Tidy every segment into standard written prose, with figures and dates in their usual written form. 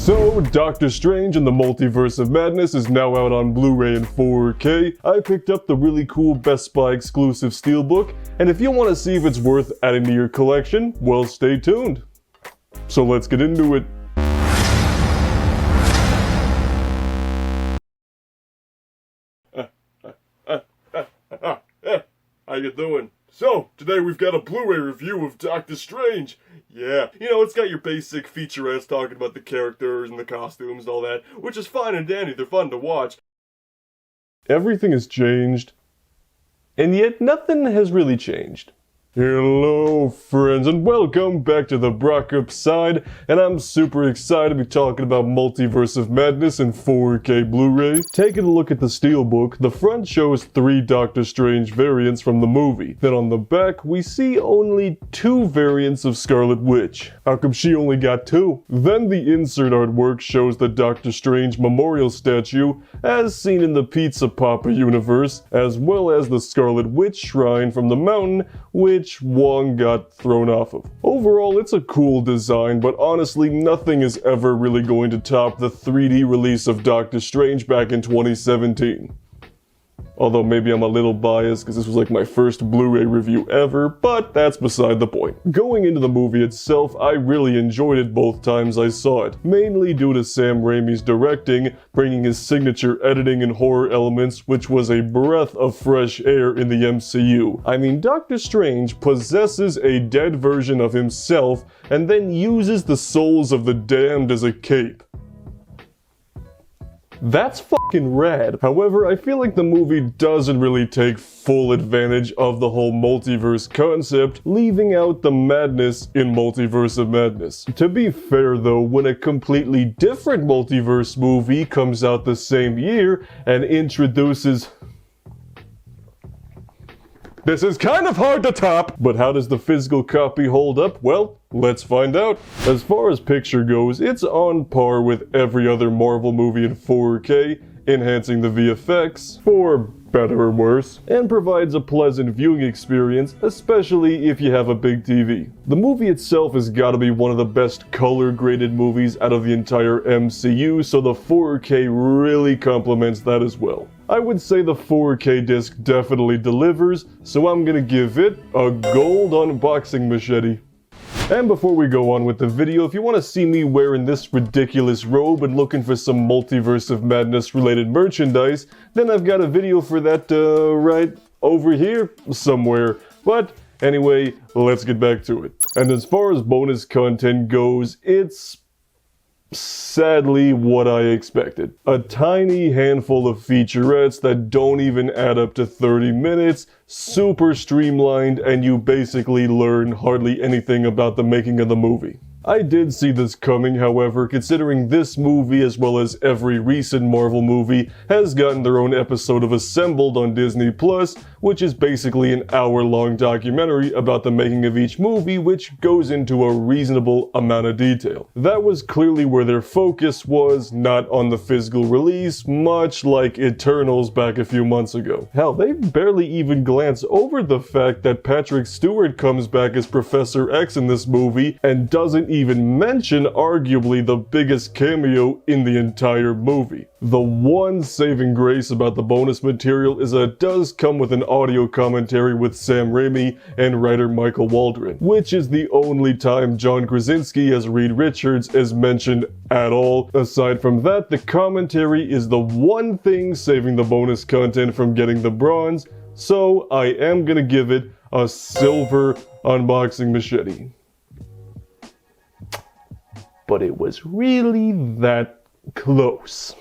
So, Doctor Strange and the Multiverse of Madness is now out on Blu-ray and 4K. I picked up the really cool Best Buy exclusive Steelbook, and if you want to see if it's worth adding to your collection, well, stay tuned. So let's get into it. How you doing? So, today we've got a Blu-ray review of Doctor Strange. Yeah, you know, it's got your basic featurettes talking about the characters and the costumes and all that, which is fine and dandy, they're fun to watch. Everything has changed, and yet nothing has really changed. Hello friends, and welcome back to the Brockopp side, and I'm super excited to be talking about Multiverse of Madness in 4K Blu-ray. Taking a look at the Steelbook, the front shows 3 Doctor Strange variants from the movie. Then on the back, we see only 2 variants of Scarlet Witch. How come she only got 2? Then the insert artwork shows the Doctor Strange memorial statue, as seen in the Pizza Papa universe, as well as the Scarlet Witch shrine from the mountain, which Wong got thrown off of. Overall, it's a cool design, but honestly, nothing is ever really going to top the 3D release of Doctor Strange back in 2017. Although maybe I'm a little biased because this was like my first Blu-ray review ever, but that's beside the point. Going into the movie itself, I really enjoyed it both times I saw it, mainly due to Sam Raimi's directing, bringing his signature editing and horror elements, which was a breath of fresh air in the MCU. I mean, Doctor Strange possesses a dead version of himself and then uses the souls of the damned as a cape. That's fucking rad. However, I feel like the movie doesn't really take full advantage of the whole multiverse concept, leaving out the madness in Multiverse of Madness. To be fair though, when a completely different multiverse movie comes out the same year and introduces... This is kind of hard to top, but how does the physical copy hold up? Well, let's find out. As far as picture goes, it's on par with every other Marvel movie in 4K, enhancing the VFX, for better or worse, and provides a pleasant viewing experience, especially if you have a big TV. The movie itself has got to be one of the best color-graded movies out of the entire MCU, so the 4K really complements that as well. I would say the 4K disc definitely delivers, so I'm gonna give it a gold unboxing machete. And before we go on with the video, if you want to see me wearing this ridiculous robe and looking for some Multiverse of Madness related merchandise, then I've got a video for that right over here somewhere. But anyway, let's get back to it. And as far as bonus content goes, it's sadly what I expected. A tiny handful of featurettes that don't even add up to 30 minutes, super streamlined, and you basically learn hardly anything about the making of the movie. I did see this coming, however, considering this movie, as well as every recent Marvel movie, has gotten their own episode of Assembled on Disney+, which is basically an hour-long documentary about the making of each movie, which goes into a reasonable amount of detail. That was clearly where their focus was, not on the physical release, much like Eternals back a few months ago. Hell, they barely even glance over the fact that Patrick Stewart comes back as Professor X in this movie, and doesn't even mention arguably the biggest cameo in the entire movie. The one saving grace about the bonus material is that it does come with an audio commentary with Sam Raimi and writer Michael Waldron, which is the only time John Krasinski as Reed Richards is mentioned at all. Aside from that, the commentary is the one thing saving the bonus content from getting the bronze, so I am gonna give it a silver unboxing machete. But it was really that close.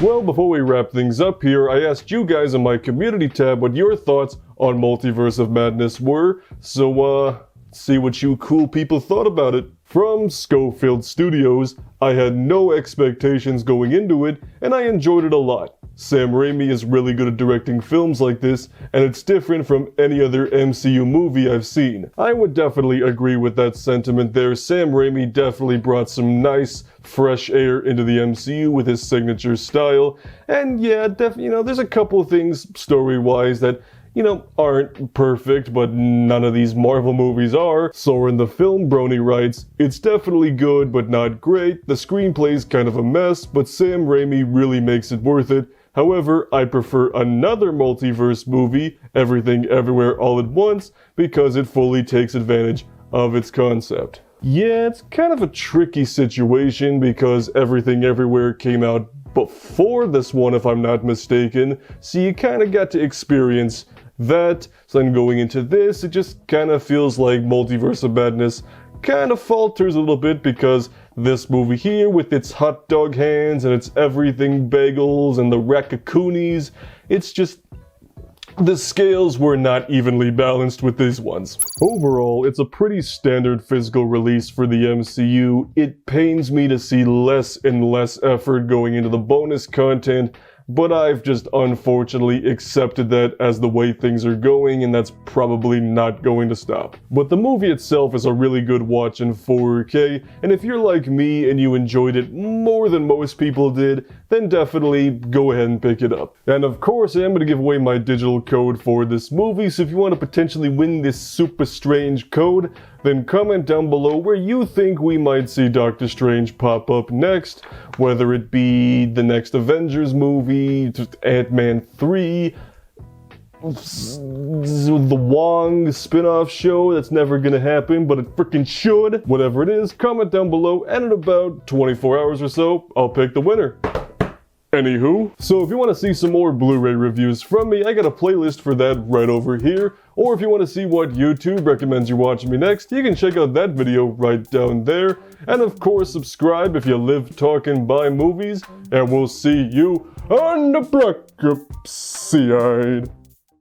Well, before we wrap things up here, I asked you guys in my community tab what your thoughts on Multiverse of Madness were, so see what you cool people thought about it. From Schofield Studios, I had no expectations going into it, and I enjoyed it a lot. Sam Raimi is really good at directing films like this, and it's different from any other MCU movie I've seen. I would definitely agree with that sentiment there. Sam Raimi definitely brought some nice, fresh air into the MCU with his signature style, and yeah, you know, there's a couple of things story-wise that aren't perfect, but none of these Marvel movies are. Soren the Film Brony writes, "It's definitely good, but not great. The screenplay's kind of a mess, but Sam Raimi really makes it worth it. However, I prefer another multiverse movie, Everything Everywhere All at Once, because it fully takes advantage of its concept." Yeah, it's kind of a tricky situation because Everything Everywhere came out before this one, if I'm not mistaken, so you kind of got to experience that. So then going into this, it just kind of feels like Multiverse of Madness kind of falters a little bit because this movie here, with its hot dog hands and its everything bagels and the raccoonies, it's just, the scales were not evenly balanced with these ones. Overall, it's a pretty standard physical release for the MCU. It pains me to see less and less effort going into the bonus content, but I've just unfortunately accepted that as the way things are going, and that's probably not going to stop. But the movie itself is a really good watch in 4K, and if you're like me and you enjoyed it more than most people did, then definitely go ahead and pick it up. And of course, I am going to give away my digital code for this movie, so if you want to potentially win this super strange code, then comment down below where you think we might see Doctor Strange pop up next, whether it be the next Avengers movie, Ant-Man 3, the Wong spin-off show that's never gonna happen, but it freaking should. Whatever it is, comment down below, and in about 24 hours or so, I'll pick the winner. Anywho, so if you want to see some more Blu-ray reviews from me, I got a playlist for that right over here. Or if you want to see what YouTube recommends you watching me next, you can check out that video right down there. And of course, subscribe if you live talking by movies, and we'll see you on the Brockopp side.